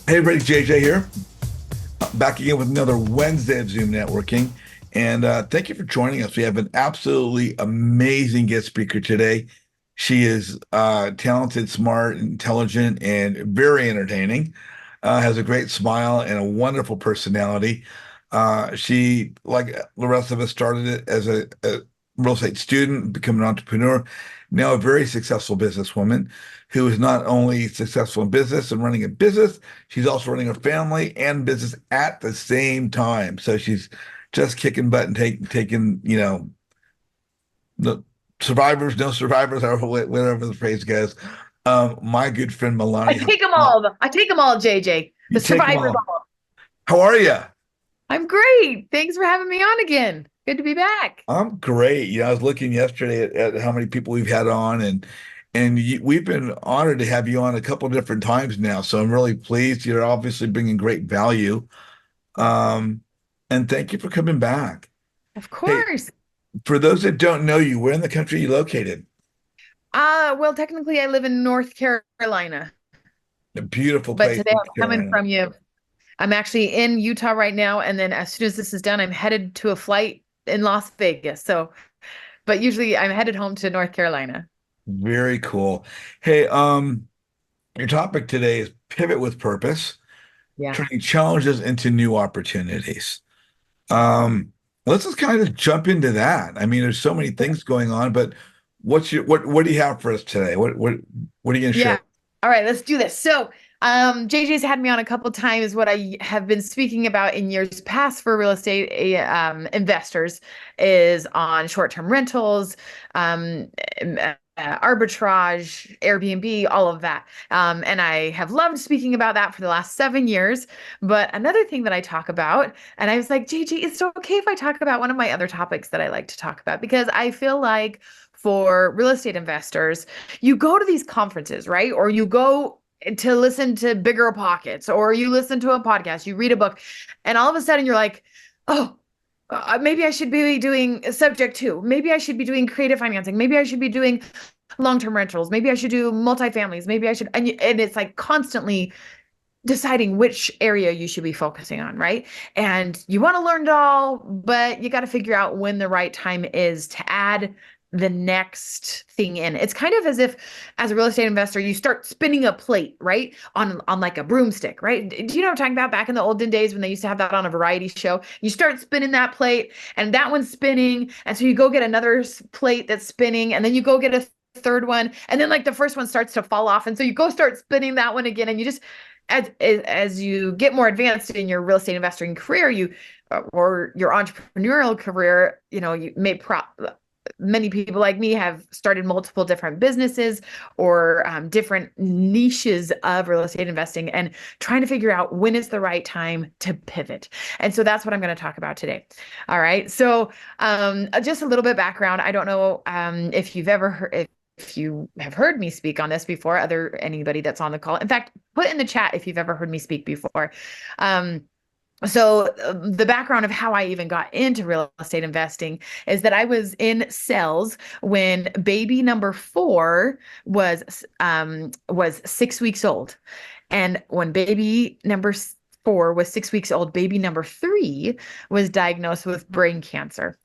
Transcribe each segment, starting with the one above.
Hey, everybody, JJ here, back again with another Wednesday of Zoom networking. And thank you for joining us. We have an absolutely amazing guest speaker today. She is talented, smart, intelligent, and very entertaining. Has a great smile and a wonderful personality. She, like the rest of us, started it as a real estate student, become an entrepreneur, now a very successful businesswoman who is not only successful in business and running a business, she's also running a family and business at the same time. So she's just kicking butt and taking, the survivors, no survivors, however, whatever the phrase goes. My good friend I MeiLani take them Hock, all. I take them all, JJ. you The take them survivors all. all. How are you? I'm great. Thanks for having me on again. Good to be back. I'm great. I was looking yesterday at how many people we've had on, and we've been honored to have you on a couple different times now. So I'm really pleased. You're obviously bringing great value. Um, and thank you for coming back. Of Hey, course. for those that don't know you, where in the country are you located? Well, technically I live in North Carolina, A beautiful but place, today North I'm coming Carolina. from you. I'm actually in Utah right now, and then as soon as this is done, I'm headed to a flight in Las Vegas. But usually I'm headed home to North Carolina. Very cool. Hey, your topic today is pivot with purpose, Yeah. turning challenges into new opportunities. Um, let's just kind of jump into that. I mean, there's so many things going on, but what do you have for us today? What are you going to share? Yeah. All right, let's do this. JJ's had me on a couple times. What I have been speaking about in years past for real estate investors is on short-term rentals, um, arbitrage, Airbnb, all of that. And I have loved speaking about that for the last 7 years. But another thing that I talk about, and I was like, JJ, is it okay if I talk about one of my other topics that I like to talk about? Because I feel like for real estate investors, you go to these conferences, right? Or you go to listen to Bigger Pockets, or you listen to a podcast, you read a book, and all of a sudden you're like, oh, maybe I should be doing subject to. Maybe I should be doing creative financing. Maybe I should be doing long-term rentals. Maybe I should do multifamilies. Maybe I should, and it's like constantly deciding which area you should be focusing on, right? And you want to learn it all, but you got to figure out when the right time is to add the next thing in. It's kind of as if as a real estate investor, you start spinning a plate, right? On like a broomstick, right? Do you know what I'm talking about back in the olden days when they used to have that on a variety show? You start spinning that plate and that one's spinning. And so you go get another plate that's spinning and then you go get a third one and then like the first one starts to fall off and so you go start spinning that one again and you just as you get more advanced in your real estate investing career, you or your entrepreneurial career, you may many people like me have started multiple different businesses or different niches of real estate investing and trying to figure out when is the right time to pivot. And so that's what I'm going to talk about today. All right. So just a little bit background. I don't know if you've ever heard, if you have heard me speak on this before, anybody that's on the call. In fact, put in the chat if you've ever heard me speak before. Um, the background of how I even got into real estate investing is that I was in sales when baby number four was 6 weeks old, and when baby number four was 6 weeks old, baby number three was diagnosed with brain cancer.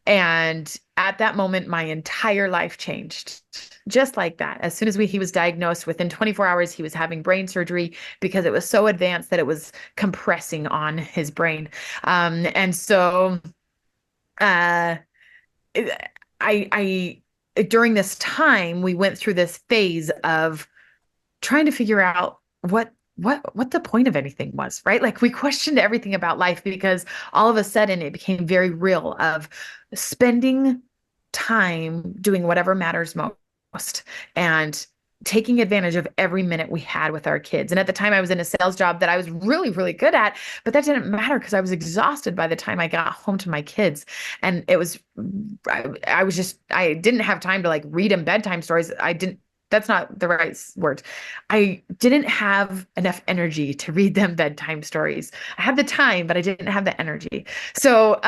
And at that moment, my entire life changed. Just like that. As soon as he was diagnosed, within 24 hours, he was having brain surgery because it was so advanced that it was compressing on his brain. And so uh, I during this time, we went through this phase of trying to figure out what the point of anything was, right? Like we questioned everything about life because all of a sudden it became very real of spending time doing whatever matters most and taking advantage of every minute we had with our kids. And at the time I was in a sales job that I was really, really good at, but that didn't matter because I was exhausted by the time I got home to my kids. And it was, I was just, I didn't have time to like read them bedtime stories. That's not the right word. I didn't have enough energy to read them bedtime stories. I had the time, but I didn't have the energy. So,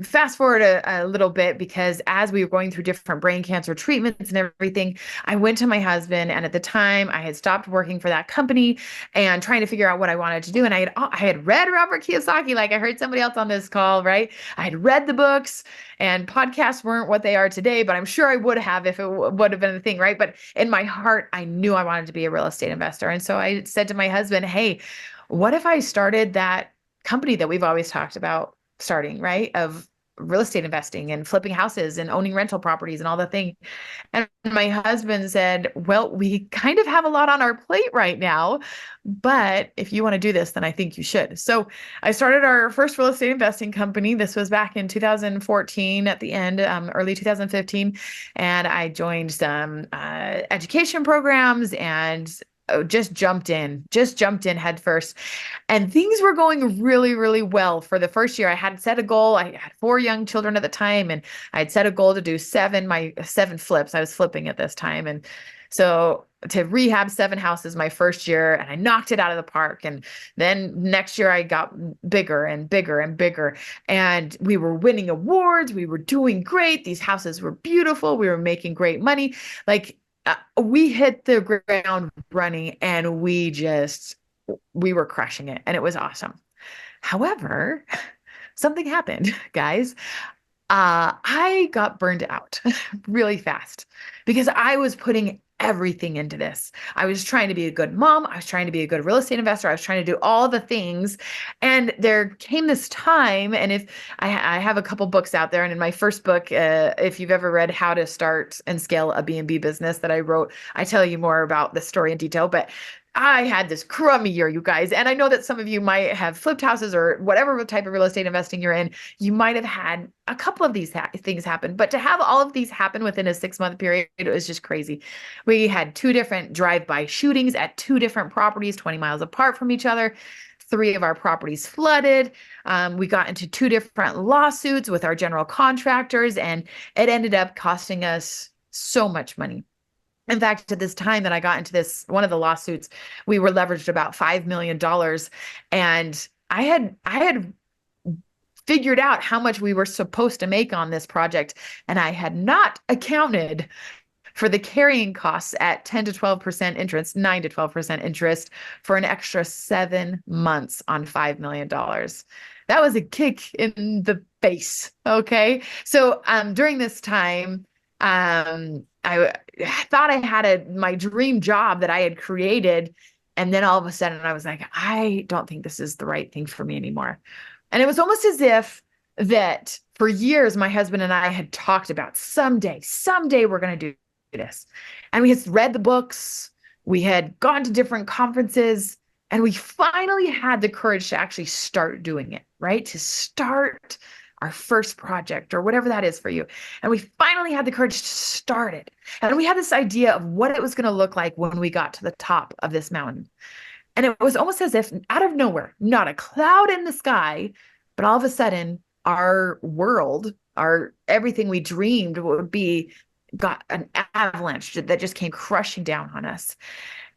fast forward a little bit, because as we were going through different brain cancer treatments and everything, I went to my husband, and at the time I had stopped working for that company and trying to figure out what I wanted to do. And I had read Robert Kiyosaki, like I heard somebody else on this call, right? I had read the books, and podcasts weren't what they are today, but I'm sure I would have if it would have been the thing, right? But in my heart, I knew I wanted to be a real estate investor. And so I said to my husband, hey, what if I started that company that we've always talked about starting, right? Of real estate investing and flipping houses and owning rental properties and all the thing. And my husband said, well, we kind of have a lot on our plate right now, but if you want to do this, then I think you should. So I started our first real estate investing company. This was back in 2014 at the end, early 2015. And I joined some education programs and just jumped in head first. And things were going really, really well for the first year. I had set a goal. I had 4 young children at the time, and I had set a goal to do my 7 flips. I was flipping at this time. And so to rehab 7 houses my first year, and I knocked it out of the park. And then next year I got bigger and bigger and bigger. And we were winning awards. We were doing great. These houses were beautiful. We were making great money. Like, we hit the ground running, and we were crushing it, and it was awesome. However, something happened, guys. I got burned out really fast because I was putting everything into this. I was trying to be a good mom. I was trying to be a good real estate investor. I was trying to do all the things. And there came this time, and if I have a couple books out there, and in my first book, if you've ever read How to Start and Scale a B&B Business that I wrote, I tell you more about the story in detail. But I had this crummy year, you guys. And I know that some of you might have flipped houses or whatever type of real estate investing you're in. You might have had a couple of these things happen, but to have all of these happen within a 6-month period, it was just crazy. We had 2 different drive-by shootings at 2 different properties, 20 miles apart from each other. 3 of our properties flooded. We got into 2 different lawsuits with our general contractors, and it ended up costing us so much money. In fact, at this time that I got into one of the lawsuits, we were leveraged about $5 million. And I had figured out how much we were supposed to make on this project. And I had not accounted for the carrying costs at 10 to 12% interest, 9 to 12% interest for an extra 7 months on $5 million. That was a kick in the face. Okay. So during this time, I thought I had my dream job that I had created. And then all of a sudden I was like, I don't think this is the right thing for me anymore. And it was almost as if that for years, my husband and I had talked about someday we're going to do this. And we had read the books, we had gone to different conferences, and we finally had the courage to actually start doing it, right? To start our first project or whatever that is for you. And we finally had the courage to start it. And we had this idea of what it was going to look like when we got to the top of this mountain. And it was almost as if out of nowhere, not a cloud in the sky, but all of a sudden our world, our everything we dreamed would be, got an avalanche that just came crushing down on us.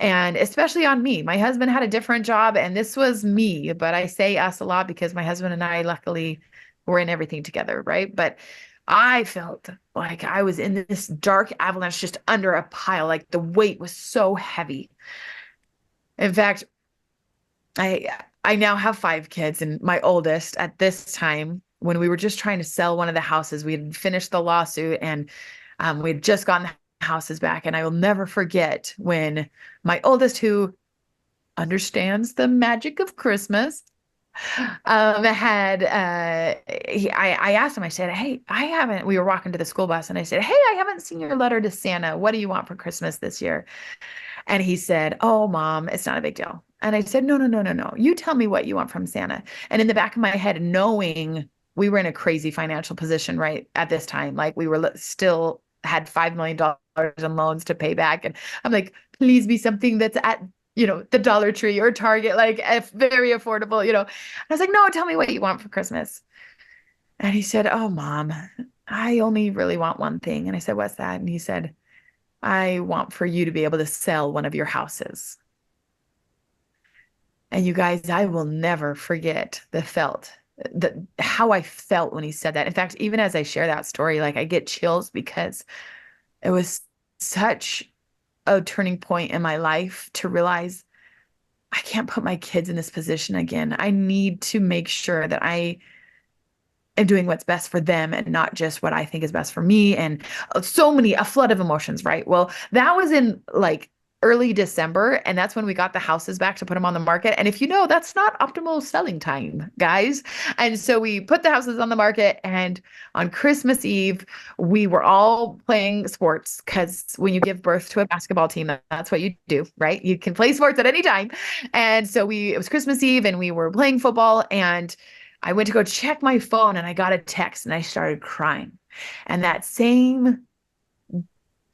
And especially on me. My husband had a different job, and this was me, but I say us a lot because my husband and I luckily were in everything together, right? But I felt like I was in this dark avalanche just under a pile, like the weight was so heavy. In fact, I now have 5 kids, and my oldest at this time, when we were just trying to sell one of the houses, we had finished the lawsuit, and we had just gotten the houses back. And I will never forget when my oldest, who understands the magic of Christmas, I asked him, I said, hey, we were walking to the school bus, and I said, hey, I haven't seen your letter to Santa. What do you want for Christmas this year? And he said, oh, Mom, it's not a big deal. And I said, no, no, no, no, no. You tell me what you want from Santa. And in the back of my head, knowing we were in a crazy financial position right at this time, like we were still had $5 million in loans to pay back. And I'm like, please be something that's at, the Dollar Tree or Target, like very affordable, And I was like, no, tell me what you want for Christmas. And he said, oh, Mom, I only really want one thing. And I said, what's that? And he said, I want for you to be able to sell one of your houses. And you guys, I will never forget the how I felt when he said that. In fact, even as I share that story, like I get chills because it was such a turning point in my life to realize I can't put my kids in this position again. I need to make sure that I am doing what's best for them and not just what I think is best for me. And a flood of emotions, right? Well, that was in like early December, and that's when we got the houses back to put them on the market. And if you know, that's not optimal selling time, guys. And so we put the houses on the market, and on Christmas Eve, we were all playing sports because when you give birth to a basketball team, that's what you do, right? You can play sports at any time. And so it was Christmas Eve and we were playing football, and I went to go check my phone and I got a text and I started crying. And that same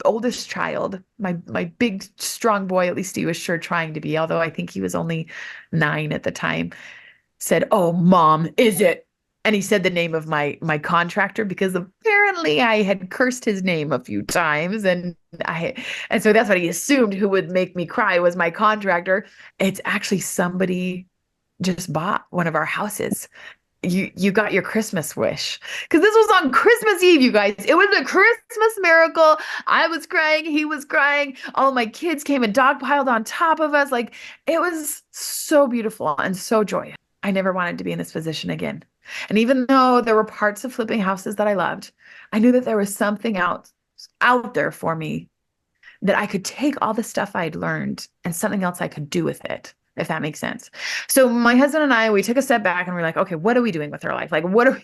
oldest child, my big strong boy, at least he was sure trying to be, although I think he was only 9 at the time, said, "Oh, mom, is it?" And he said the name of my contractor because apparently I had cursed his name a few times, and so that's what he assumed who would make me cry was my contractor. It's actually somebody just bought one of our houses. You got your Christmas wish because this was on Christmas Eve, you guys. It was a Christmas miracle. I was crying, he was crying. All of my kids came and dogpiled on top of us. Like it was so beautiful and so joyous. I never wanted to be in this position again. And even though there were parts of flipping houses that I loved, I knew that there was something out there for me that I could take all the stuff I'd learned and something else I could do with it, if that makes sense. So my husband and I, we took a step back and we're like, okay, what are we doing with our life? Like, what are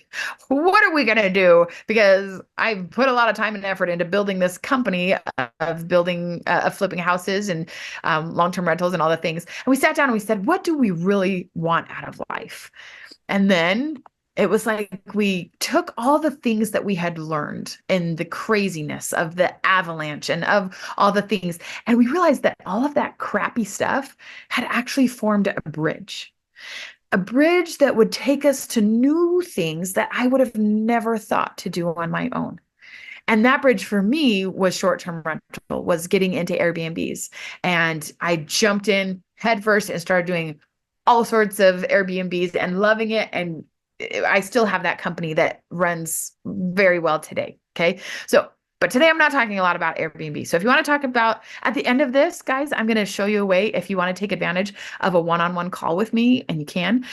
we going to do? Because I've put a lot of time and effort into building this company of flipping houses and long-term rentals and all the things. And we sat down and we said, what do we really want out of life? And then it was like we took all the things that we had learned in the craziness of the avalanche and of all the things, and we realized that all of that crappy stuff had actually formed a bridge that would take us to new things that I would have never thought to do on my own. And that bridge for me was short-term rental, was getting into Airbnbs. And I jumped in headfirst and started doing all sorts of Airbnbs and loving it. And I still have that company that runs very well today. Okay. So, but today I'm not talking a lot about Airbnb. So if you want to talk about at the end of this, guys, I'm going to show you a way if you want to take advantage of a one-on-one call with me, and you can.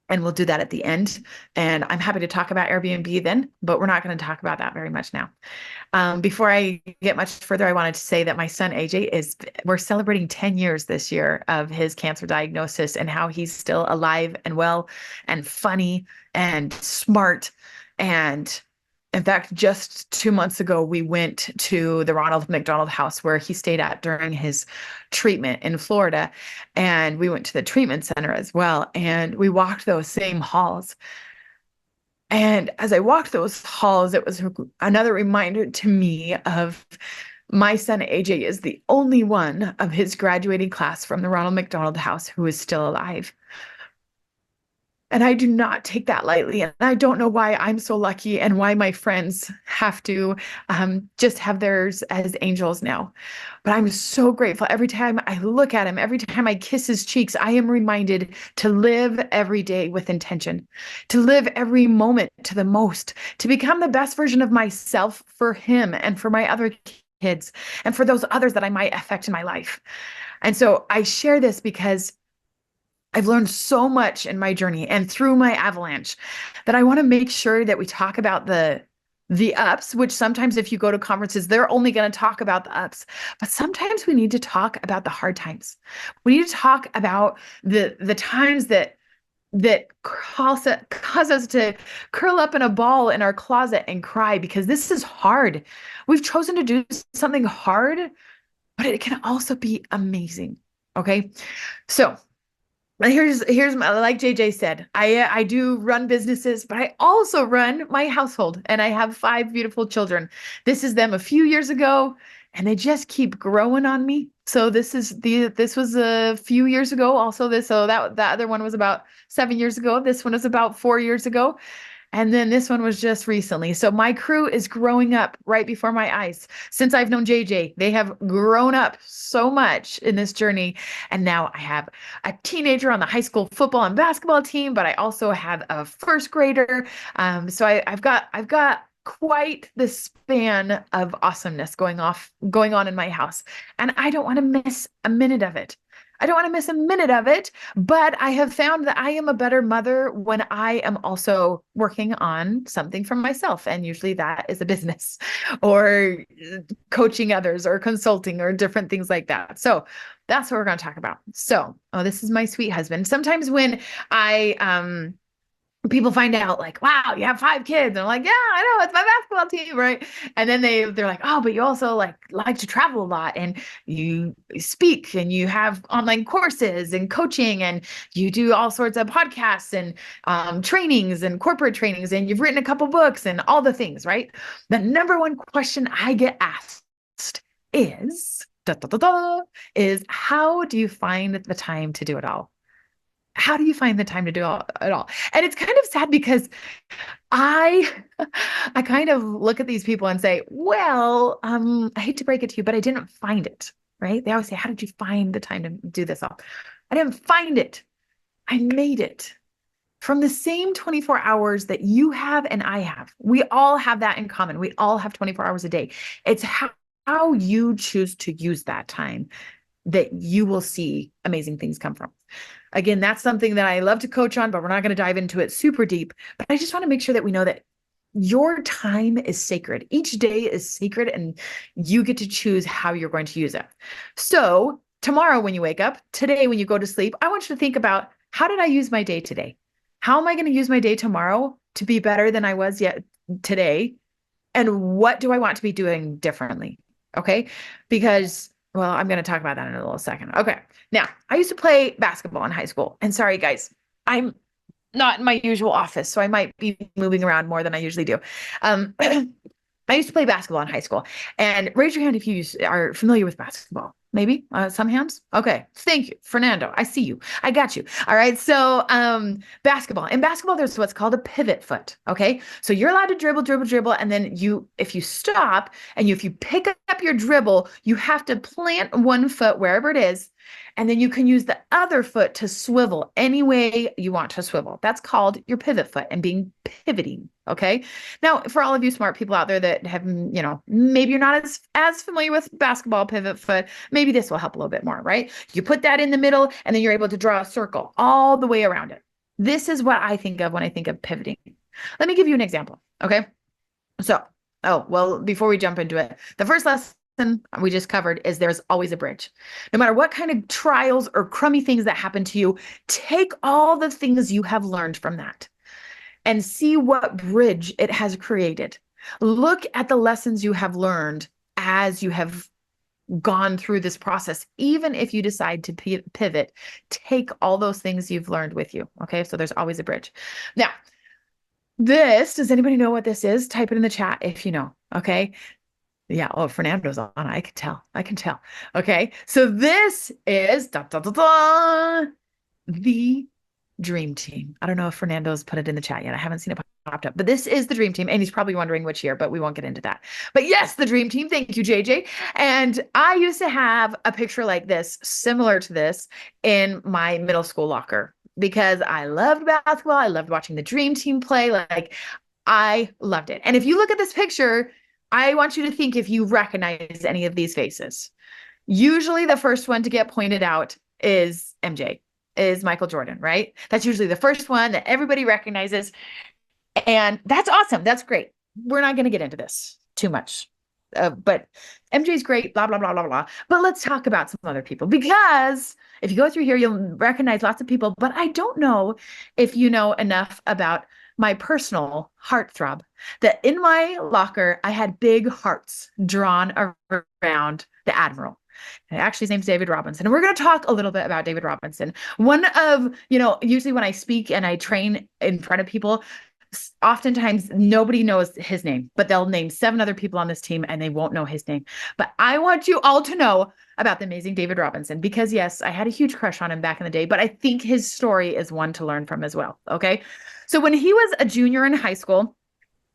And we'll do that at the end. And I'm happy to talk about Airbnb then, but we're not going to talk about that very much now. Before I get much further, I wanted to say that my son AJ we're celebrating 10 years this year of his cancer diagnosis and how he's still alive and well and funny and smart. And in fact, just 2 months ago, we went to the Ronald McDonald House where he stayed at during his treatment in Florida. And we went to the treatment center as well. And we walked those same halls. And as I walked those halls, it was another reminder to me of my son AJ is the only one of his graduating class from the Ronald McDonald House who is still alive. And I do not take that lightly. And I don't know why I'm so lucky and why my friends have to just have theirs as angels now. But I'm so grateful. Every time I look at him, every time I kiss his cheeks, I am reminded to live every day with intention, to live every moment to the most, to become the best version of myself for him and for my other kids and for those others that I might affect in my life. And so I share this because I've learned so much in my journey and through my avalanche that I want to make sure that we talk about the ups, which sometimes if you go to conferences, they're only going to talk about the ups. But sometimes we need to talk about the hard times. We need to talk about the times that cause us to curl up in a ball in our closet and cry because this is hard. We've chosen to do something hard, but it can also be amazing. Okay. So here's my, like JJ said, I do run businesses, but I also run my household, and I have 5 beautiful children. This is them a few years ago, and they just keep growing on me. So this was a few years ago. Also, so that other one was about 7 years ago. This one was about 4 years ago. And then this one was just recently. So my crew is growing up right before my eyes. Since I've known JJ, they have grown up so much in this journey. And now I have a teenager on the high school football and basketball team, but I also have a first grader. I've got quite the span of awesomeness going on in my house. And I don't want to miss a minute of it. I don't want to miss a minute of it, but I have found that I am a better mother when I am also working on something for myself. And usually that is a business or coaching others or consulting or different things like that. So that's what we're going to talk about. So, oh, this is my sweet husband. Sometimes when I people find out like, wow, you have 5 kids. And I'm like, yeah, I know, it's my basketball team, right? And then they're like, oh, but you also like to travel a lot and you speak and you have online courses and coaching and you do all sorts of podcasts and trainings and corporate trainings and you've written a couple books and all the things, right? The number one question I get asked is da, da, da, da, is how do you find the time to do it all? How do you find the time to do it all? And it's kind of sad because I I kind of look at these people and say, well, I hate to break it to you, but I didn't find it, right? They always say, how did you find the time to do this all? I didn't find it. I made it from the same 24 hours that you have and I have. We all have that in common. We all have 24 hours a day. It's how you choose to use that time that you will see amazing things come from. Again, that's something that I love to coach on, but we're not going to dive into it super deep. But I just want to make sure that we know that your time is sacred. Each day is sacred, and you get to choose how you're going to use it. So tomorrow, when you wake up, today, when you go to sleep, I want you to think about, how did I use my day today? How am I going to use my day tomorrow to be better than I was yet today? And what do I want to be doing differently? Okay. Because, well, I'm going to talk about that in a little second. Okay. Now, I used to play basketball in high school. And sorry, guys, I'm not in my usual office, so I might be moving around more than I usually do. I used to play basketball in high school. And raise your hand if you are familiar with basketball. Maybe some hands. Okay. Thank you, Fernando. I see you. I got you. All right. So basketball. In basketball, there's what's called a pivot foot. Okay. So you're allowed to dribble, dribble, dribble. And then if you stop and if you pick up your dribble, you have to plant one foot wherever it is. And then you can use the other foot to swivel any way you want to swivel. That's called your pivot foot and being pivoting. Okay. Now, for all of you smart people out there that have, maybe you're not as familiar with basketball pivot foot, maybe this will help a little bit more, right? You put that in the middle and then you're able to draw a circle all the way around it. This is what I think of when I think of pivoting. Let me give you an example. Okay. So, before we jump into it, the first lesson we just covered is there's always a bridge. No matter what kind of trials or crummy things that happen to you, take all the things you have learned from that and see what bridge it has created. Look at the lessons you have learned as you have gone through this process. Even if you decide to pivot, take all those things you've learned with you. Okay, so there's always a bridge. Now, does anybody know what this is? Type it in the chat if you know. Okay. Yeah. Oh, Fernando's on. I can tell. Okay. So this is the dream team. I don't know if Fernando's put it in the chat yet. I haven't seen it popped up, but this is the dream team. And he's probably wondering which year, but we won't get into that. But yes, the dream team. Thank you, JJ. And I used to have a picture like this, similar to this, in my middle school locker because I loved basketball. I loved watching the dream team play. Like, I loved it. And if you look at this picture, I want you to think if you recognize any of these faces. Usually the first one to get pointed out is MJ, is Michael Jordan, right? That's usually the first one that everybody recognizes. And that's awesome. That's great. We're not going to get into this too much. But MJ's great, blah, blah, blah, blah, blah. But let's talk about some other people, because if you go through here, you'll recognize lots of people. But I don't know if you know enough about my personal heartthrob, that in my locker, I had big hearts drawn around the Admiral. And actually, his name's David Robinson. And we're going to talk a little bit about David Robinson. One of, usually when I speak and I train in front of people, oftentimes nobody knows his name, but they'll name 7 other people on this team and they won't know his name. But I want you all to know about the amazing David Robinson because, yes, I had a huge crush on him back in the day, but I think his story is one to learn from as well. Okay. So when he was a junior in high school,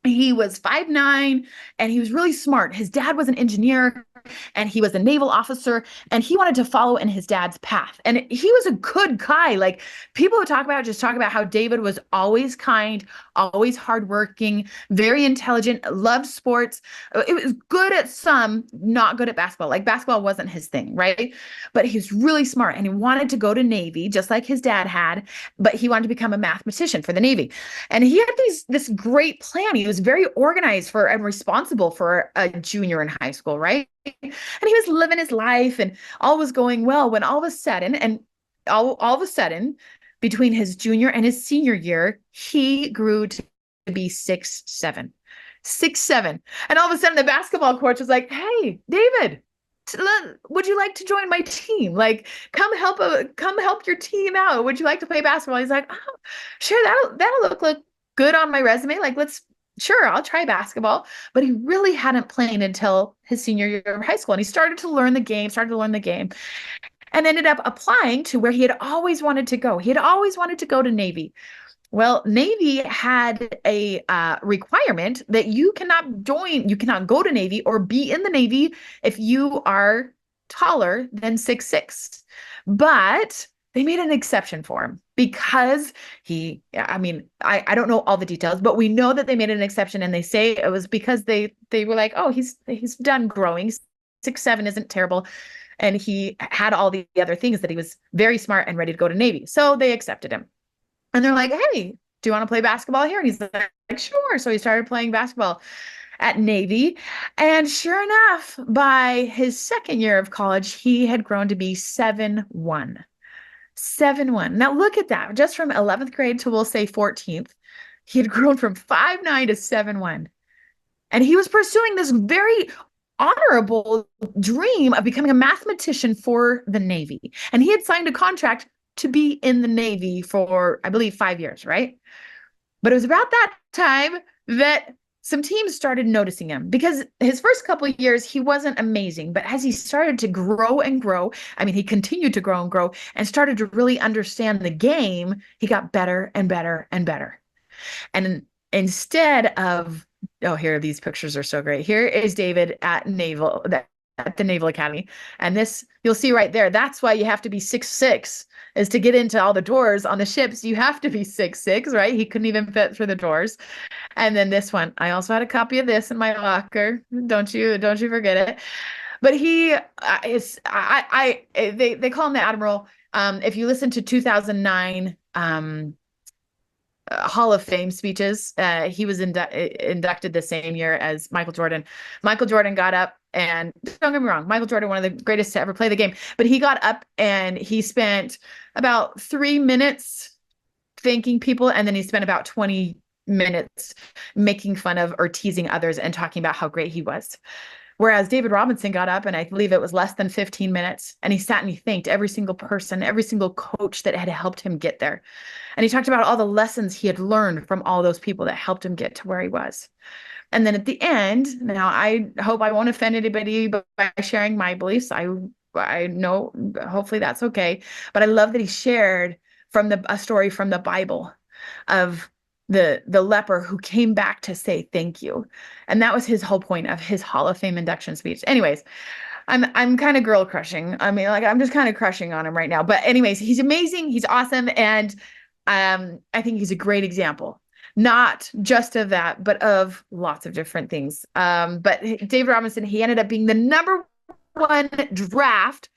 he was 5'9" and he was really smart. His dad was an engineer and he was a naval officer and he wanted to follow in his dad's path. And he was a good guy. Like people would talk about how David was always kind, always hardworking, very intelligent, loved sports. It was good at some, not good at basketball. Like basketball wasn't his thing, right? But he's really smart and he wanted to go to Navy just like his dad had, but he wanted to become a mathematician for the Navy. And he had this great plan. He was very organized for and responsible for a junior in high school, right? And he was living his life and all was going well when all of a sudden, all of a sudden, between his junior and his senior year, he grew to be 6'7". 6'7". And all of a sudden the basketball coach was like, "Hey, David, would you like to join my team? Like, come help your team out. Would you like to play basketball?" He's like, "Oh, sure, that'll look good on my resume. Like, sure, I'll try basketball." But he really hadn't played until his senior year of high school. And he started to learn the game, and ended up applying to where he had always wanted to go. He had always wanted to go to Navy. Well, Navy had a requirement that you cannot go to Navy or be in the Navy if you are taller than 6'6". But they made an exception for him because I mean, I don't know all the details, but we know that they made an exception and they say it was because they were like, "Oh, he's done growing. 6'7" isn't terrible." And he had all the other things that he was very smart and ready to go to Navy. So they accepted him. And they're like, "Hey, do you want to play basketball here?" And he's like, "Sure." So he started playing basketball at Navy. And sure enough, by his second year of college, he had grown to be 7'1". 7'1". Now look at that. Just from 11th grade to, we'll say, 14th, he had grown from 5'9" to 7'1". And he was pursuing this very honorable dream of becoming a mathematician for the Navy. And he had signed a contract to be in the Navy for, I believe, 5 years, right? But it was about that time that some teams started noticing him because his first couple of years, he wasn't amazing. But as he started to grow and grow, I mean, he continued to grow and grow and started to really understand the game, he got better and better and better. And instead of, oh, here, these pictures are so great. Here is David at the Naval Academy. And this, you'll see right there, that's why you have to be 6'6", is to get into all the doors on the ships. You have to be 6'6", right? He couldn't even fit through the doors. And then this one, I also had a copy of this in my locker. Don't you forget it. But he they call him the Admiral. If you listen to 2009 Hall of Fame speeches, he was inducted the same year as Michael Jordan. Michael Jordan got up, and don't get me wrong, Michael Jordan, one of the greatest to ever play the game, but he got up and he spent about 3 minutes thanking people, and then he spent about 20 minutes making fun of or teasing others and talking about how great he was. Whereas David Robinson got up, and I believe it was less than 15 minutes, and he sat and he thanked every single person, every single coach that had helped him get there. And he talked about all the lessons he had learned from all those people that helped him get to where he was. And then at the end, now I hope I won't offend anybody by sharing my beliefs. I know, hopefully that's okay. But I love that he shared from a story from the Bible of the leper who came back to say thank you. And that was his whole point of his Hall of Fame induction speech. Anyways, I'm kind of girl crushing. I mean, like, I'm just kind of crushing on him right now. But anyways, he's amazing. He's awesome. And I think he's a great example, not just of that, but of lots of different things. But David Robinson, he ended up being the #1 draft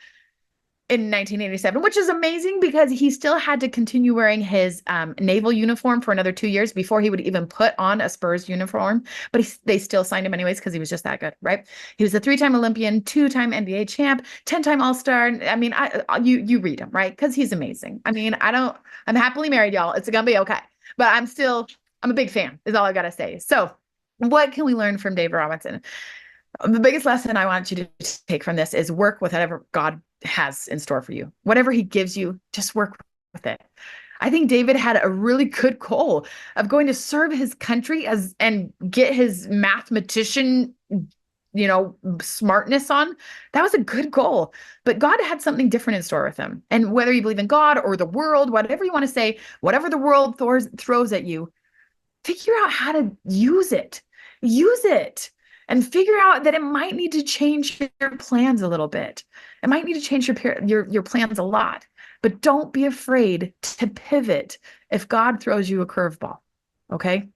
in 1987, which is amazing because he still had to continue wearing his naval uniform for another 2 years before he would even put on a Spurs uniform. But they still signed him anyways because he was just that good, right? He was a 3-time Olympian, 2-time NBA champ, 10-time All-Star. I mean, you read him, right? Because he's amazing. I mean, I'm happily married, y'all. It's gonna be okay. But I'm a big fan, is all I gotta say. So what can we learn from David Robinson? The biggest lesson I want you to take from this is work with whatever God has in store for you. Whatever he gives you, just work with it. I think David had a really good goal of going to serve his country as and get his mathematician, smartness on. That was a good goal. But God had something different in store with him. And whether you believe in God or the world, whatever you want to say, whatever the world throws at you, figure out how to use it. Use it. And figure out that it might need to change your plans a little bit. It might need to change your plans a lot. But don't be afraid to pivot if God throws you a curveball. Okay?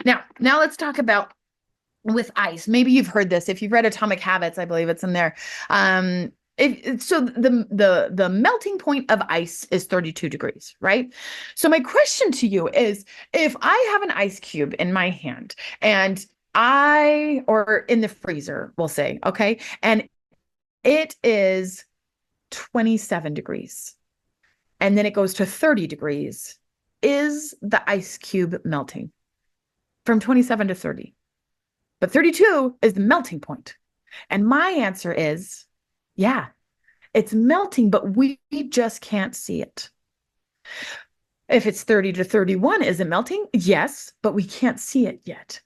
Now let's talk about with ice. Maybe you've heard this. If you've read Atomic Habits, I believe it's in there. So the melting point of ice is 32 degrees, right? So my question to you is, if I have an ice cube in my hand and or in the freezer, we'll say, okay, and it is 27 degrees, and then it goes to 30 degrees, is the ice cube melting from 27 to 30? But 32 is the melting point. And my answer is, yeah, it's melting, but we just can't see it. If it's 30 to 31, is it melting? Yes, but we can't see it yet.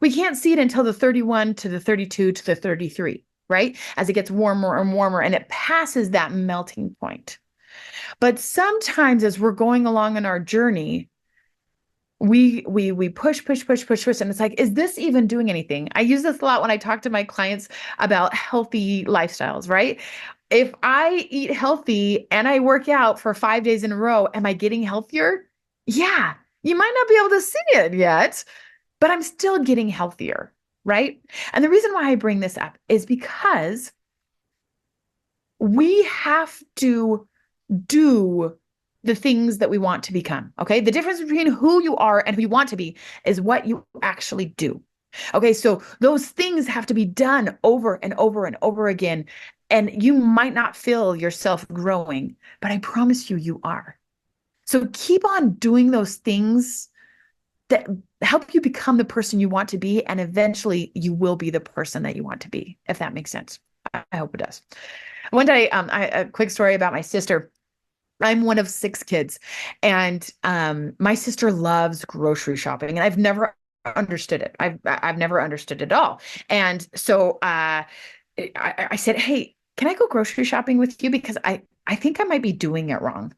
We can't see it until the 31 to the 32 to the 33, right? As it gets warmer and warmer and it passes that melting point. But sometimes as we're going along in our journey, we push, and it's like, is this even doing anything? I use this a lot when I talk to my clients about healthy lifestyles, right? If I eat healthy and I work out for 5 days in a row, am I getting healthier? Yeah, you might not be able to see it yet, but I'm still getting healthier, right? And the reason why I bring this up is because we have to do the things that we want to become. Okay. The difference between who you are and who you want to be is what you actually do. Okay. So those things have to be done over and over and over again. And you might not feel yourself growing, but I promise you, you are. So keep on doing those things that help you become the person you want to be. And eventually you will be the person that you want to be, if that makes sense. I hope it does. One day, a quick story about my sister. I'm one of 6 kids, and my sister loves grocery shopping, and I've never understood it. I've never understood it at all. And so I said, "Hey, can I go grocery shopping with you? Because I think I might be doing it wrong."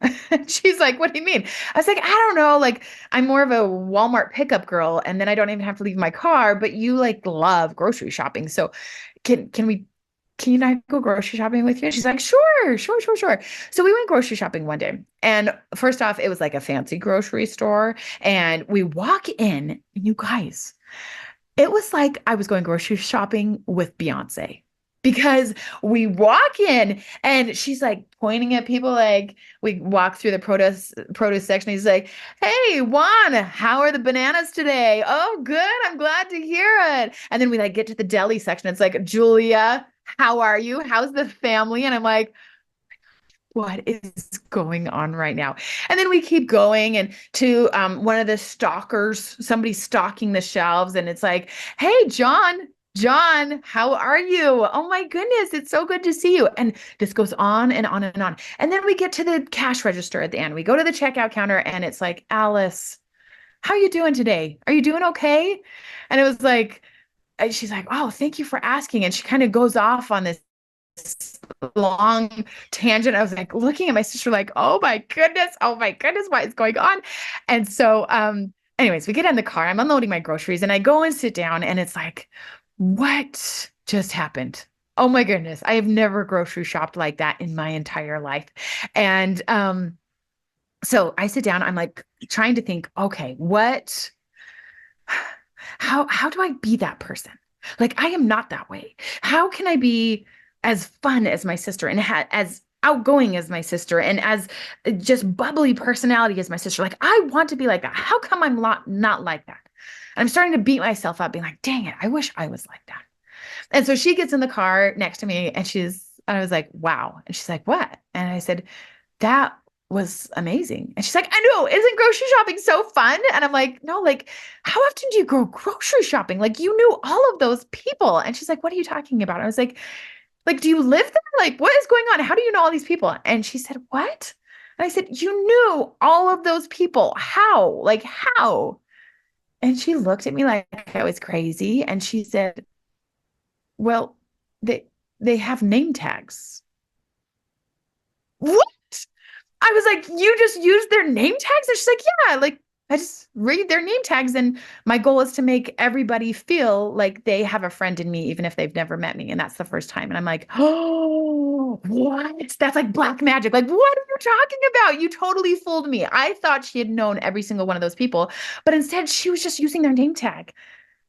She's like, "What do you mean?" I was like, "I don't know. Like, I'm more of a Walmart pickup girl, and then I don't even have to leave my car. But you like love grocery shopping, so can you not go grocery shopping with you?" She's like, "Sure, sure, sure, sure." So we went grocery shopping one day. And first off, it was like a fancy grocery store. And we walk in, and you guys, it was like I was going grocery shopping with Beyonce. Because we walk in and she's like pointing at people, like we walk through the produce section. He's like, "Hey, Juan, how are the bananas today?" "Oh, good. I'm glad to hear it." And then we like get to the deli section. It's like, "Julia, how are you? How's the family?" And I'm like, what is going on right now? And then we keep going and to one of the stalkers, somebody stalking the shelves, and it's like, "Hey, John, how are you? Oh my goodness, it's so good to see you." And this goes on and on and on. And then we get to the cash register at the end. We go to the checkout counter, and it's like, "Alice, how are you doing today? Are you doing okay?" And it was like, she's like, "Oh, thank you for asking." And she kind of goes off on this long tangent. I was like looking at my sister like, oh my goodness, what is going on? And so anyways, we get in the car, I'm unloading my groceries, and I go and sit down, and it's like, what just happened? Oh my goodness, I have never grocery shopped like that in my entire life. And so I sit down, I'm like trying to think, okay, how do I be that person? Like, I am not that way. How can I be as fun as my sister and as outgoing as my sister and as just bubbly personality as my sister? Like, I want to be like that. How come I'm not like that? And I'm starting to beat myself up, being like, dang it, I wish I was like that. And so she gets in the car next to me, and I was like, wow. And she's like, what? And I said, that was amazing. And she's like, I know, isn't grocery shopping so fun? And I'm like, no, like, how often do you go grocery shopping? Like, you knew all of those people. And she's like, what are you talking about? I was like, do you live there? Like, what is going on? How do you know all these people? And she said, what? And I said, you knew all of those people. How? Like, how? And she looked at me like I was crazy. And she said, well, they they have name tags. What? I was like, you just use their name tags? And she's like, yeah, like I just read their name tags. And my goal is to make everybody feel like they have a friend in me, even if they've never met me. And that's the first time. And I'm like, oh, what? That's like black magic. Like, what are you talking about? You totally fooled me. I thought she had known every single one of those people, but instead she was just using their name tag.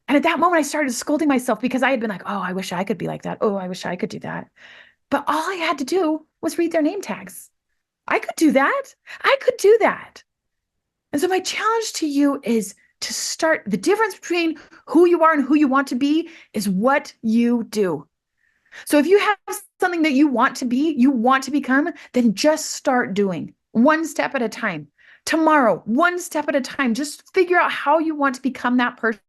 And at that moment, I started scolding myself because I had been like, oh, I wish I could be like that. Oh, I wish I could do that. But all I had to do was read their name tags. I could do that. I could do that. And so my challenge to you is to start the difference between who you are and who you want to be is what you do. So if you have something that you want to be, you want to become, then just start doing one step at a time. Tomorrow, one step at a time. Just figure out how you want to become that person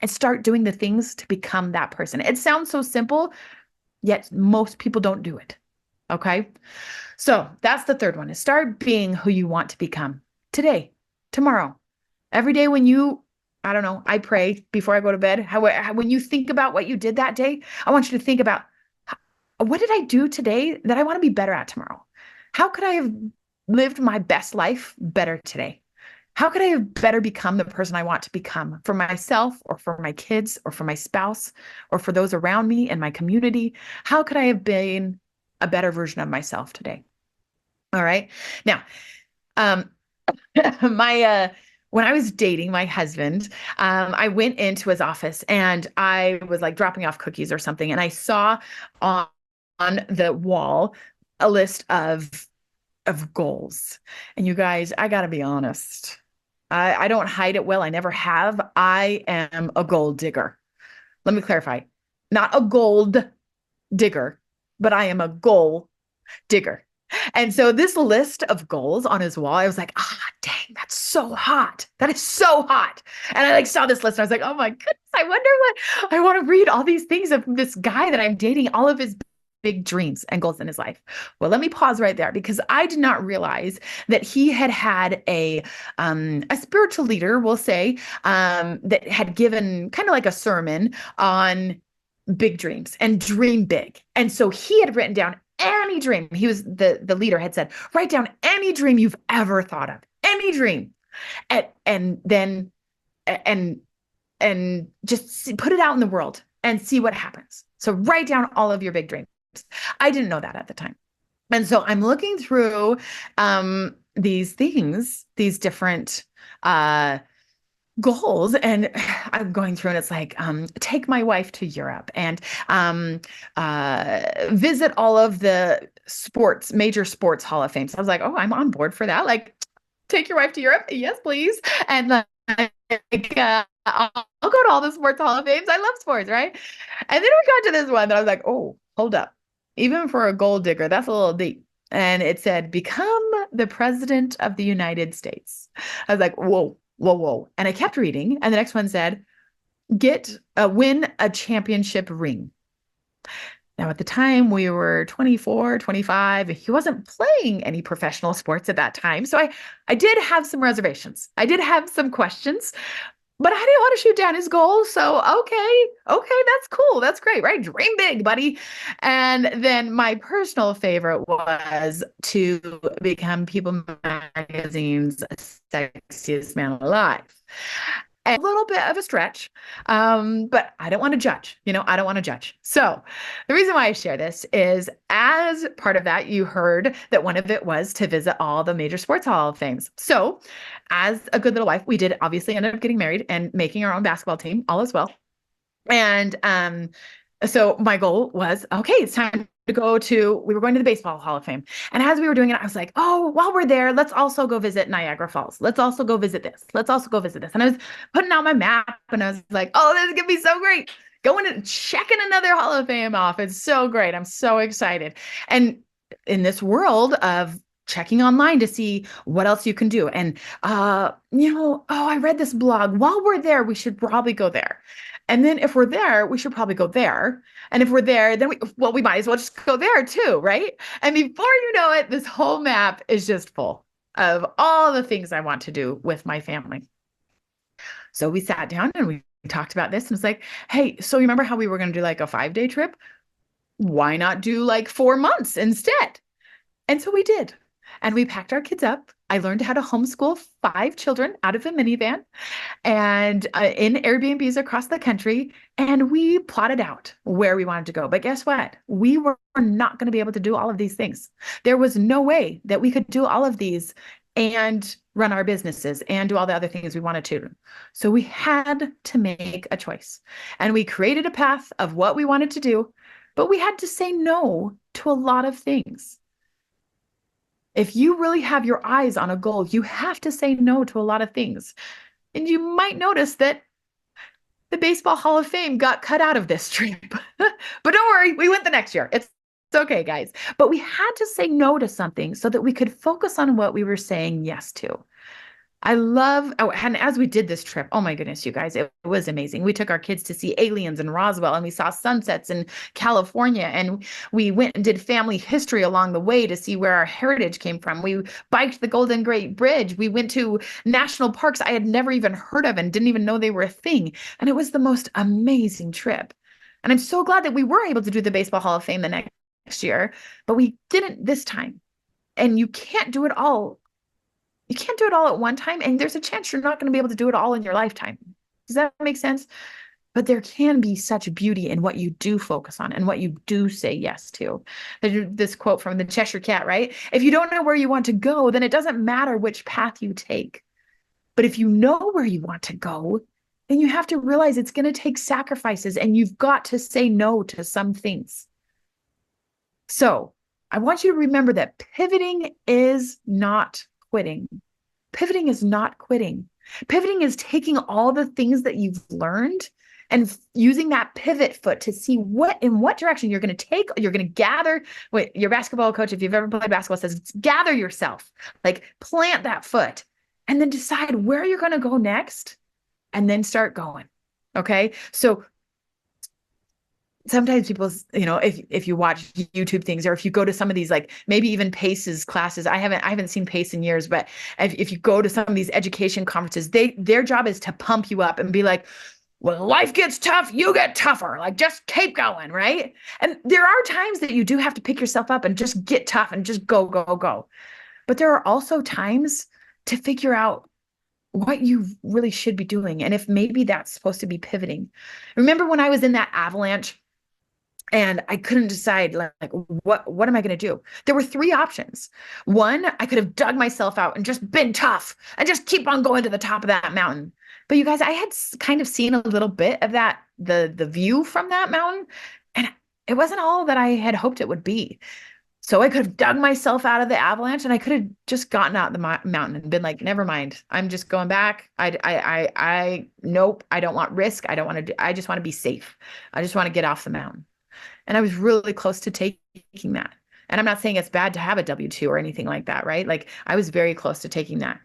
and start doing the things to become that person. It sounds so simple, yet most people don't do it. Okay. So that's the third one is start being who you want to become today, tomorrow, every day when you, I don't know, I pray before I go to bed. When you think about what you did that day, I want you to think about what did I do today that I want to be better at tomorrow? How could I have lived my best life better today? How could I have better become the person I want to become for myself or for my kids or for my spouse or for those around me and my community? How could I have been a better version of myself today? All right. Now, um, my when I was dating my husband, I went into his office and I was like dropping off cookies or something, and I saw on the wall a list of goals. And you guys, I gotta be honest. I don't hide it well. I never have. I am a gold digger. Let me clarify. Not a gold digger, but I am a goal digger. And so this list of goals on his wall, I was like, ah, dang, that's so hot. That is so hot. And I like saw this list and I was like, oh my goodness, I wonder what I want to read all these things of this guy that I'm dating, all of his big dreams and goals in his life. Well, let me pause right there because I did not realize that he had a spiritual leader, we'll say, that had given kind of like a sermon on big dreams and dream big. And so he had written down any dream. He was the leader had said, write down any dream you've ever thought of, any dream. And then and just put it out in the world and see what happens. So write down all of your big dreams. I didn't know that at the time. And so I'm looking through these things, these different goals, and I'm going through and it's like take my wife to Europe and visit all of the major sports hall of fame. So I was like, oh, I'm on board for that. Like, take your wife to Europe? Yes, please. And like I'll go to all the sports hall of fames. I love sports, right? And then we got to this one that I was like, oh, hold up. Even for a gold digger, that's a little deep. And it said, become the president of the United States. I was like, whoa, whoa, whoa. And I kept reading. And the next one said, win a championship ring. Now, at the time, we were 24, 25. He wasn't playing any professional sports at that time. So I did have some reservations. I did have some questions, but I didn't want to shoot down his goal. So, okay, that's cool. That's great, right? Dream big, buddy. And then my personal favorite was to become People Magazine's Sexiest Man Alive. A little bit of a stretch, but I don't want to judge. I don't want to judge. So the reason why I share this is as part of that, you heard that one of it was to visit all the major sports hall of fames. So as a good little wife, we did obviously end up getting married and making our own basketball team, all as well. And so my goal was, okay, it's time we were going to the Baseball Hall of Fame. And as we were doing it, I was like, oh, while we're there, let's also go visit Niagara Falls. Let's also go visit this. Let's also go visit this. And I was putting out my map and I was like, oh, this is going to be so great. Going and checking another Hall of Fame off. It's so great. I'm so excited. And in this world of checking online to see what else you can do. And, I read this blog. While we're there, we should probably go there. And then if we're there, we should probably go there. And if we're there, then we might as well just go there too, right? And before you know it, this whole map is just full of all the things I want to do with my family. So we sat down and we talked about this and it's like, hey, so you remember how we were going to do like a 5-day trip? Why not do like 4 months instead? And so we did. And we packed our kids up. I learned how to homeschool 5 children out of a minivan and in Airbnbs across the country. And we plotted out where we wanted to go. But guess what? We were not going to be able to do all of these things. There was no way that we could do all of these and run our businesses and do all the other things we wanted to. So we had to make a choice. And we created a path of what we wanted to do, but we had to say no to a lot of things. If you really have your eyes on a goal, you have to say no to a lot of things. And you might notice that the Baseball Hall of Fame got cut out of this trip. But don't worry, we went the next year. It's okay, guys. But we had to say no to something so that we could focus on what we were saying yes to. I love, oh, and as we did this trip, oh my goodness, you guys, it was amazing. We took our kids to see aliens in Roswell and we saw sunsets in California and we went and did family history along the way to see where our heritage came from. We biked the Golden Gate Bridge. We went to national parks I had never even heard of and didn't even know they were a thing. And it was the most amazing trip. And I'm so glad that we were able to do the Baseball Hall of Fame the next year, but we didn't this time. And you can't do it all. You can't do it all at one time, and there's a chance you're not going to be able to do it all in your lifetime. Does that make sense? But there can be such beauty in what you do focus on and what you do say yes to. There's this quote from the Cheshire Cat, right? If you don't know where you want to go, then it doesn't matter which path you take. But if you know where you want to go, then you have to realize it's going to take sacrifices and you've got to say no to some things. So I want you to remember that pivoting is not quitting. Pivoting is not quitting. Pivoting is taking all the things that you've learned and using that pivot foot to see in what direction you're going to take. You're going to gather. Wait, your basketball coach, if you've ever played basketball, says gather yourself, like plant that foot, and then decide where you're going to go next, and then start going. Okay, so sometimes people, if you watch YouTube things or if you go to some of these, like maybe even Pace's classes, I haven't seen Pace in years, but if you go to some of these education conferences, their job is to pump you up and be like, when life gets tough, you get tougher. Like just keep going, right? And there are times that you do have to pick yourself up and just get tough and just go, go, go. But there are also times to figure out what you really should be doing. And if maybe that's supposed to be pivoting. Remember when I was in that avalanche and I couldn't decide like what am I going to do? There were 3 options. One, I could have dug myself out and just been tough and just keep on going to the top of that mountain. But you guys, I had kind of seen a little bit of that, the view from that mountain, and it wasn't all that I had hoped it would be. So I could have dug myself out of the avalanche and I could have just gotten out the mountain and been like, never mind. I'm just going back. Nope. I don't want risk. I don't want to I just want to be safe. I just want to get off the mountain. And I was really close to taking that. And I'm not saying it's bad to have a W-2 or anything like that, right? Like I was very close to taking that.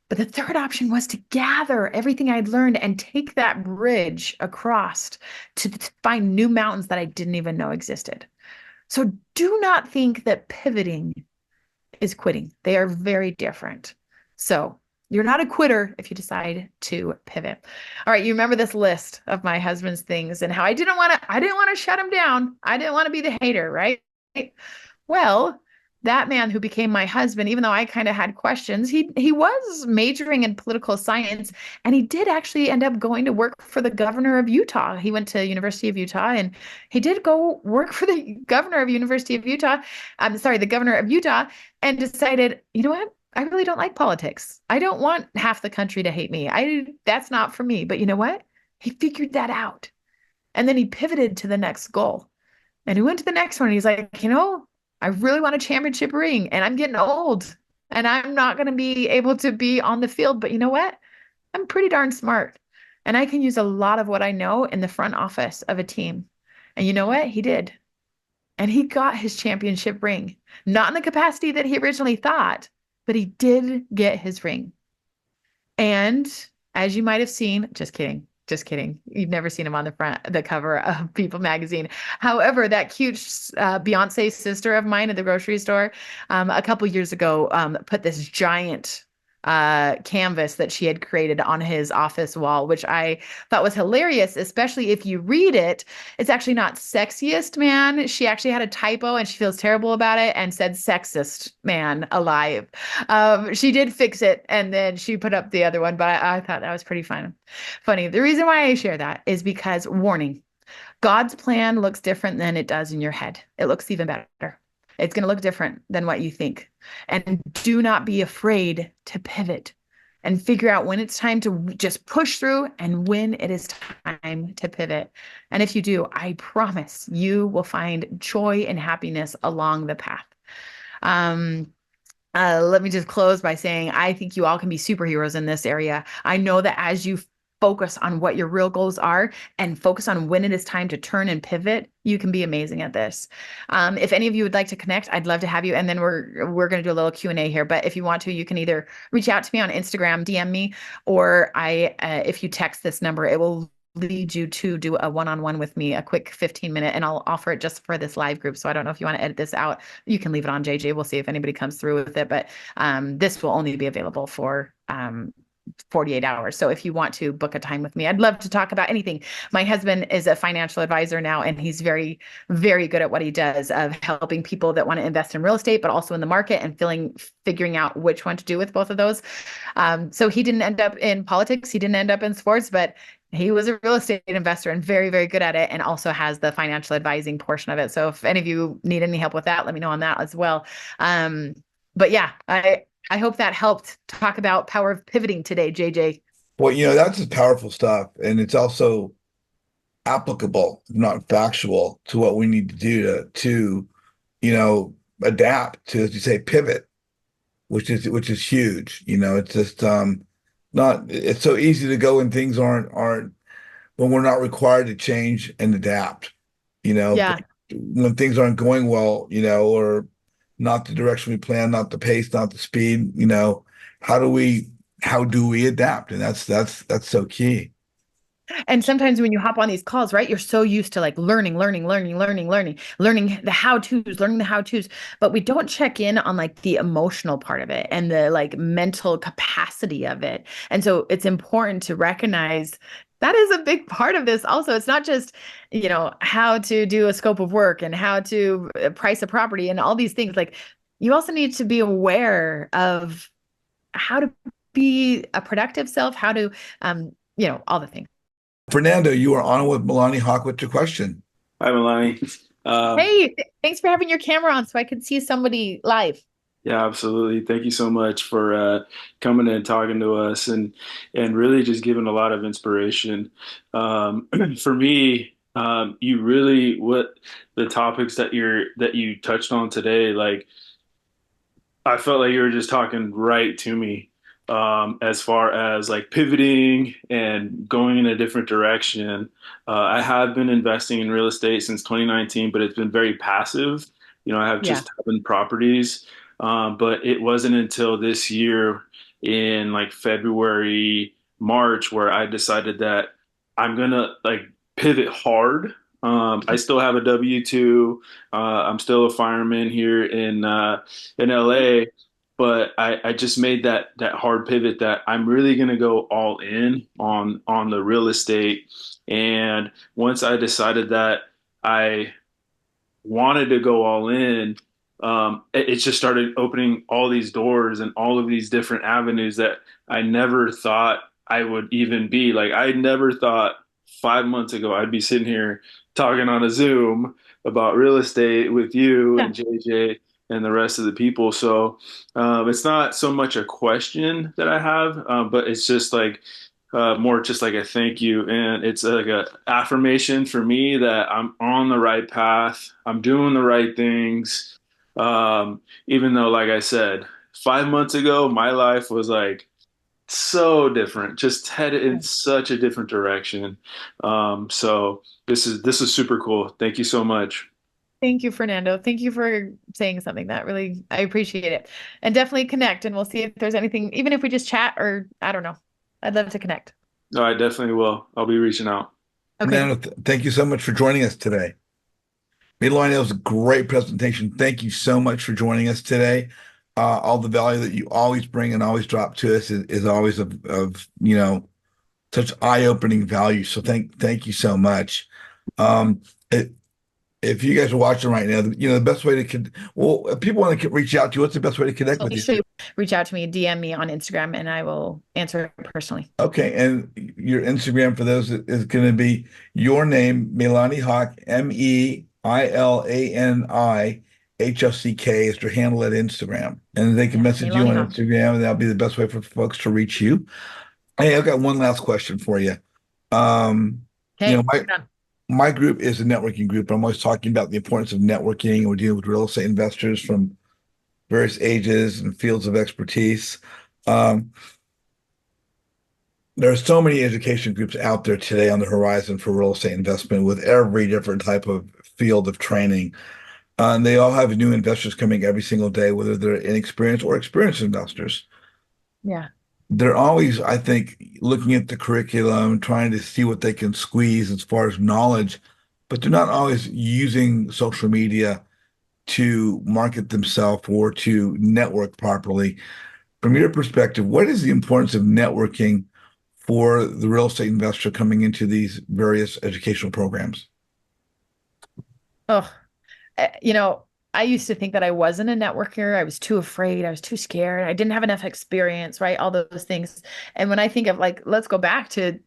But the third option was to gather everything I'd learned and take that bridge across to find new mountains that I didn't even know existed. So do not think that pivoting is quitting. They are very different. So you're not a quitter if you decide to pivot. All right, you remember this list of my husband's things and how I didn't want to shut him down. I didn't want to be the hater, right? Well, that man who became my husband, even though I kind of had questions, he was majoring in political science, and he did actually end up going to work for the governor of Utah. He went to University of Utah, and he did go work for the governor of University of Utah. I'm sorry, the governor of Utah, and decided, you know what? I really don't like politics. I don't want half the country to hate me. That's not for me. But you know what? He figured that out, and then he pivoted to the next goal, and he went to the next one. And he's like, I really want a championship ring and I'm getting old and I'm not going to be able to be on the field. But you know what? I'm pretty darn smart and I can use a lot of what I know in the front office of a team. And you know what? He did. And he got his championship ring, not in the capacity that he originally thought, but he did get his ring. And as you might have seen, just kidding. Just kidding. You've never seen him on the cover of People magazine. However, that cute Beyonce sister of mine at the grocery store, a couple years ago, put this giant canvas that she had created on his office wall, which I thought was hilarious, especially if you read it. It's actually not sexiest man. She actually had a typo and she feels terrible about it and said sexist man alive. She did fix it and then she put up the other one, but I thought that was pretty fun. Funny. The reason why I share that is because, warning, God's plan looks different than it does in your head. It looks even better. It's going to look different than what you think. And do not be afraid to pivot and figure out when it's time to just push through and when it is time to pivot. And if you do, I promise you will find joy and happiness along the path. Um, let me just close by saying I think you all can be superheroes in this area. I know that as you focus on what your real goals are and focus on when it is time to turn and pivot, you can be amazing at this. If any of you would like to connect, I'd love to have you. And then we're going to do a little Q&A here. But if you want to, you can either reach out to me on Instagram, DM me, or if you text this number, it will lead you to do a one-on-one with me, a quick 15-minute, and I'll offer it just for this live group. So I don't know if you want to edit this out. You can leave it on, JJ. We'll see if anybody comes through with it. But this will only be available for 48 hours. So if you want to book a time with me, I'd love to talk about anything. My husband is a financial advisor now, and he's very, very good at what he does of helping people that want to invest in real estate, but also in the market and figuring out which one to do with both of those. So he didn't end up in politics. He didn't end up in sports, but he was a real estate investor and very, very good at it, and also has the financial advising portion of it. So if any of you need any help with that, let me know on that as well. But yeah, I hope that helped talk about power of pivoting today, JJ. Well, that's just powerful stuff. And it's also applicable, not factual, to what we need to do adapt to, as you say, pivot, which is huge. It's just not it's so easy to go when things aren't when we're not required to change and adapt, Yeah. but when things aren't going well, or not the direction we plan, not the pace, not the speed, how do we adapt? And that's so key. And sometimes when you hop on these calls, right, you're so used to like learning the how-tos, but we don't check in on like the emotional part of it and the like mental capacity of it. And so it's important to recognize that is a big part of this. Also, it's not just, how to do a scope of work and how to price a property and all these things. Like, you also need to be aware of how to be a productive self, how to, all the things. Fernando, you are on with MeiLani Hock with your question. Hi, MeiLani. Hey, thanks for having your camera on so I could see somebody live. Yeah, absolutely. Thank you so much for coming and talking to us and really just giving a lot of inspiration. For me, you really what the topics that you touched on today, like I felt like you were just talking right to me as far as like pivoting and going in a different direction. I have been investing in real estate since 2019, but it's been very passive. I have Yeah. just 7 properties, but it wasn't until this year in like February, March, where I decided that I'm gonna like pivot hard. I still have a W-2. I'm still a fireman here in LA, but I just made that hard pivot that I'm really gonna go all in on the real estate. And once I decided that I wanted to go all in, it just started opening all these doors and all of these different avenues that I never thought I would even be. Like I never thought 5 months ago I'd be sitting here talking on a Zoom about real estate with you Yeah. and JJ and the rest of the people. So it's not so much a question that I have, but it's just like more just like a thank you. And it's like a affirmation for me that I'm on the right path. I'm doing the right things. Even though, like I said, 5 months ago, my life was like so different, just headed in such a different direction. So this is super cool. Thank you so much. Thank you, Fernando. Thank you for saying something that really, I appreciate it. And definitely connect and we'll see if there's anything, even if we just chat or I don't know. I'd love to connect. No, I definitely will. I'll be reaching out. Okay. No, thank you so much for joining us today. MeiLani, that was a great presentation. Thank you so much for joining us today. All the value that you always bring and always drop to us is always of such eye-opening value. So thank you so much. Um, it, if you guys are watching right now, the best way to well, if people want to reach out to you, what's the best way to connect So with make you? sure you reach out to me, DM me on Instagram, and I will answer it personally. Okay, and your Instagram for those is going to be your name, MeiLani Hock, MeiLaniHock is your handle at Instagram, and they can Yeah, message you MeiLani on Hock. Instagram, and that'll be the best way for folks to reach you. Hey, I've got one last question for you. Um, you know, Okay, my bring it on. my group is a networking group. I'm always talking about the importance of networking, and we're dealing with real estate investors from various ages and fields of expertise. Um, there are so many education groups out there today on the horizon for real estate investment with every different type of field of training. And they all have new investors coming every single day, whether they're inexperienced or experienced investors. Yeah. They're always, I think, looking at the curriculum, trying to see what they can squeeze as far as knowledge, but they're not always using social media to market themselves or to network properly. From your perspective, what is the importance of networking for the real estate investor coming into these various educational programs? Oh, you know, I used to think that I wasn't a networker. I was too afraid. I was too scared. I didn't have enough experience, right? All those things. And when I think of like, let's go back to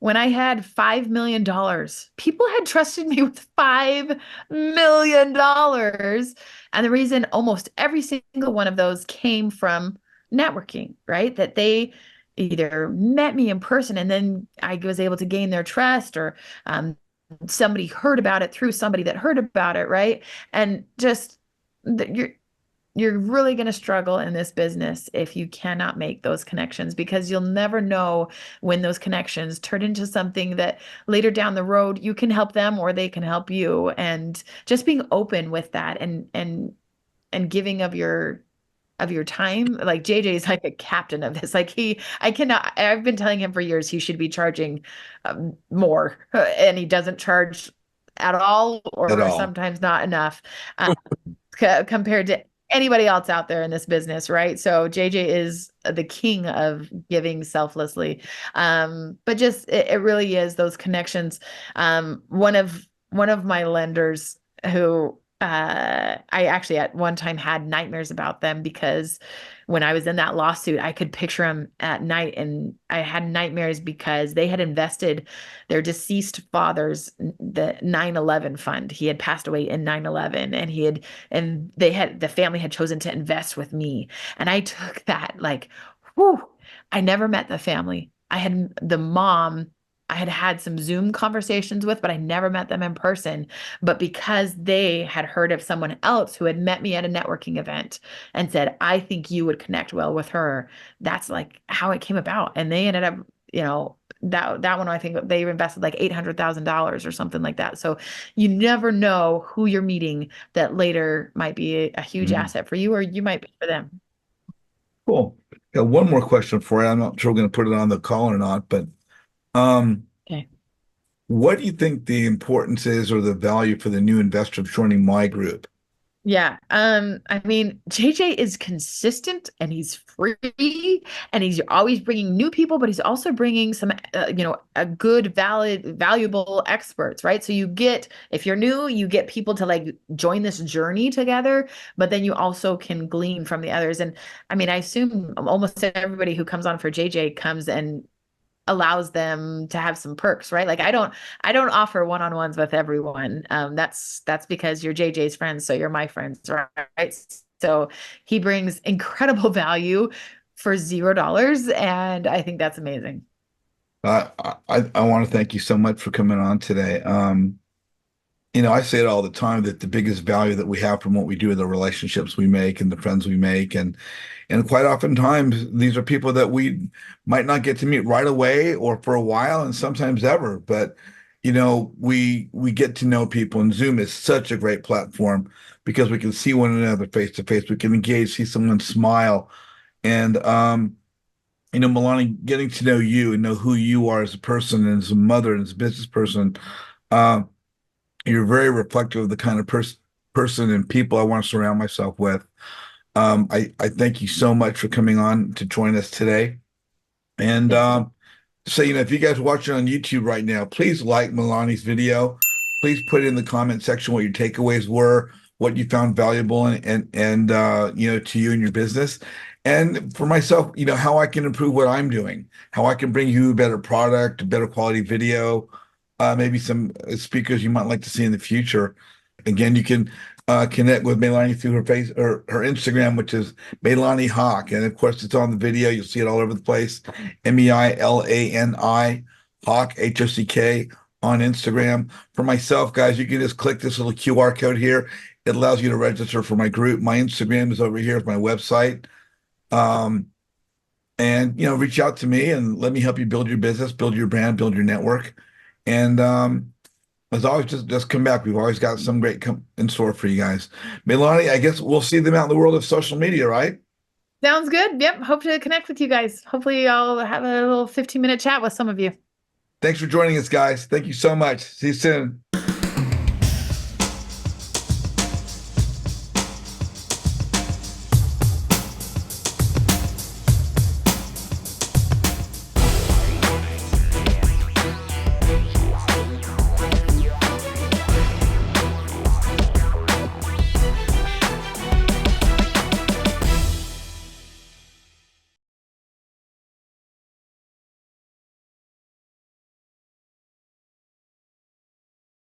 when I had $5 million, people had trusted me with $5 million. And the reason almost every single one of those came from networking, right? That they either met me in person and then I was able to gain their trust, or um, somebody heard about it through somebody that heard about it, right? And just you're really going to struggle in this business if you cannot make those connections, because you'll never know when those connections turn into something that later down the road you can help them or they can help you. And just being open with that, and giving of your time. Like JJ is like a captain of this. Like I cannot, I've been telling him for years he should be charging more, and he doesn't charge at all, At or all. sometimes not enough, um, compared to anybody else out there in this business, right? So JJ is the king of giving selflessly. But just it really is those connections. One of my lenders who I actually at one time had nightmares about them, because when I was in that lawsuit, I could picture them at night, and I had nightmares because they had invested their deceased father's the 9/11 fund. He had passed away in 9/11, and the family had chosen to invest with me. And I took that like, whew, I never met the family. I had the mom, I had had some Zoom conversations with, but I never met them in person. But because they had heard of someone else who had met me at a networking event and said, I think you would connect well with her, that's like how it came about. And they ended up, that one, I think they invested like $800,000 or something like that. So you never know who you're meeting that later might be a huge Mhm. asset for you, or you might be for them. Cool. Got one more question for you. I'm not sure we're going to put it on the call or not, but um, Okay. what do you think the importance is or the value for the new investor of joining my group? Yeah. I mean, JJ is consistent and he's free and he's always bringing new people, but he's also bringing some, a good, valuable experts, right? So you get, if you're new, you get people to like join this journey together, but then you also can glean from the others. And I mean, I assume almost everybody who comes on for JJ comes and allows them to have some perks, right? Like I don't offer one-on-ones with everyone. That's because you're JJ's friends, so you're my friends, right? So he brings incredible value for $0, and I think that's amazing. I want to thank you so much for coming on today. I say it all the time that the biggest value that we have from what we do are the relationships we make and the friends we make. And quite oftentimes these are people that we might not get to meet right away or for a while and sometimes ever. But we get to know people, and Zoom is such a great platform because we can see one another face to face. We can engage, see someone smile. And MeiLani, getting to know you and know who you are as a person and as a mother and as a business person, uh, you're very reflective of the kind of person and people I want to surround myself with. I thank you so much for coming on to join us today. And Thank you. so, if you guys are watching on YouTube right now, please like MeiLani's video. Please put in the comment section what your takeaways were, what you found valuable, and to you and your business. And for myself, how I can improve what I'm doing, how I can bring you a better product, a better quality video, maybe some speakers you might like to see in the future. Again, you can connect with MeiLani through her Instagram, which is MeiLani Hock. And of course, it's on the video. You'll see it all over the place. MeiLani Hock, Hock on Instagram. For myself, guys, you can just click this little QR code here. It allows you to register for my group. My Instagram is over here. It's my website. Um, and reach out to me and let me help you build your business, build your brand, build your network. And as always, just come back. We've always got some great in store for you guys. MeiLani, I guess we'll see them out in the world of social media, right? Sounds good. Yep. Hope to connect with you guys. Hopefully, I'll have a little 15-minute chat with some of you. Thanks for joining us, guys. Thank you so much. See you soon.